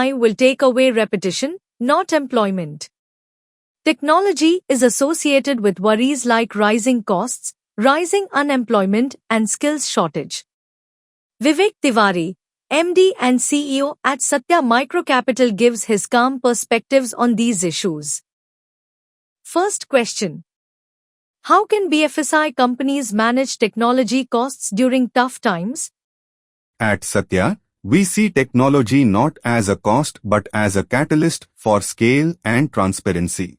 AI will take away repetition, not employment. Technology is associated with worries like rising costs, rising unemployment, and skills shortage. Vivek Tiwari, MD and CEO at Satya MicroCapital, gives his calm perspectives on these issues. First question: how can BFSI companies manage technology costs during tough times? At Satya, we see technology not as a cost but as a catalyst for scale and transparency.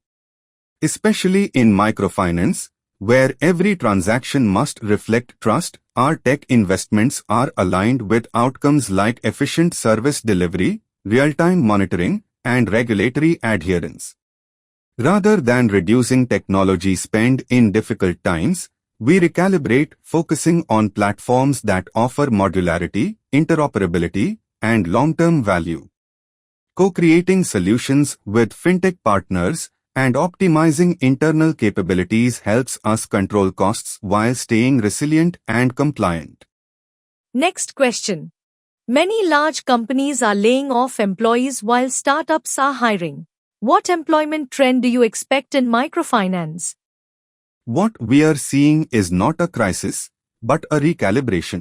Especially in microfinance, where every transaction must reflect trust, our tech investments are aligned with outcomes like efficient service delivery, real-time monitoring, and regulatory adherence. Rather than reducing technology spend in difficult times, we recalibrate, focusing on platforms that offer modularity, interoperability, and long-term value. Co-creating solutions with fintech partners and optimizing internal capabilities helps us control costs while staying resilient and compliant. Next question: many large companies are laying off employees while startups are hiring. What employment trend do you expect in microfinance? What we are seeing is not a crisis, but a recalibration.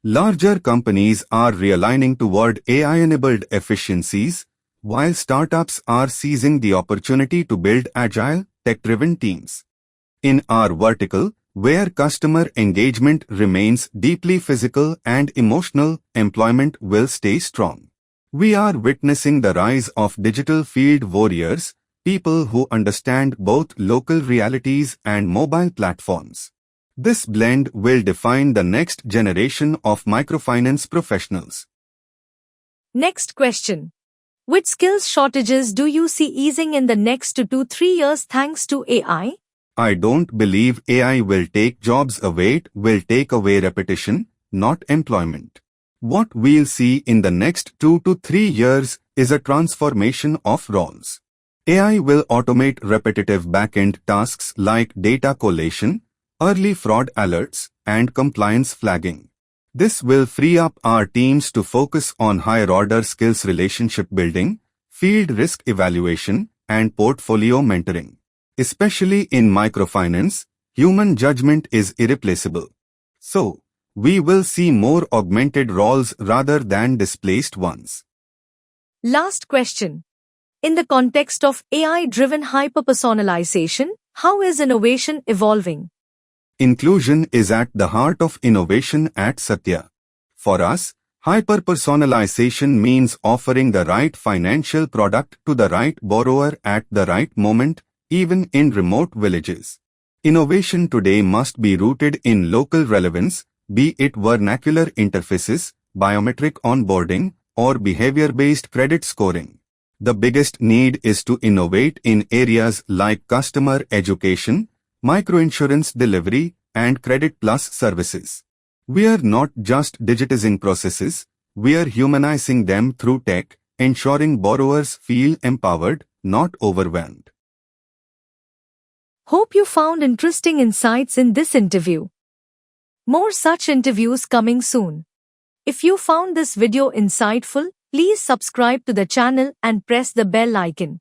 Larger companies are realigning toward AI-enabled efficiencies, while startups are seizing the opportunity to build agile, tech-driven teams. In our vertical, where customer engagement remains deeply physical and emotional, employment will stay strong. We are witnessing the rise of digital field warriors, people who understand both local realities and mobile platforms. This blend will define the next generation of microfinance professionals. Next question: which skills shortages do you see easing in the next 2 to 3 years thanks to AI? I don't believe AI will take jobs away. It will take away repetition, not employment. What we'll see in the next 2 to 3 years is a transformation of roles. AI will automate repetitive back-end tasks like data collation, early fraud alerts, and compliance flagging. This will free up our teams to focus on higher-order skills: relationship building, field risk evaluation, and portfolio mentoring. Especially in microfinance, human judgment is irreplaceable. So, we will see more augmented roles rather than displaced ones. Last question: in the context of AI-driven hyper-personalization, how is innovation evolving? Inclusion is at the heart of innovation at Satya. For us, hyper-personalization means offering the right financial product to the right borrower at the right moment, even in remote villages. Innovation today must be rooted in local relevance, be it vernacular interfaces, biometric onboarding, or behavior-based credit scoring. The biggest need is to innovate in areas like customer education, microinsurance delivery, and credit plus services. We are not just digitizing processes, we are humanizing them through tech, ensuring borrowers feel empowered, not overwhelmed. Hope you found interesting insights in this interview. More such interviews coming soon. If you found this video insightful, please subscribe to the channel and press the bell icon.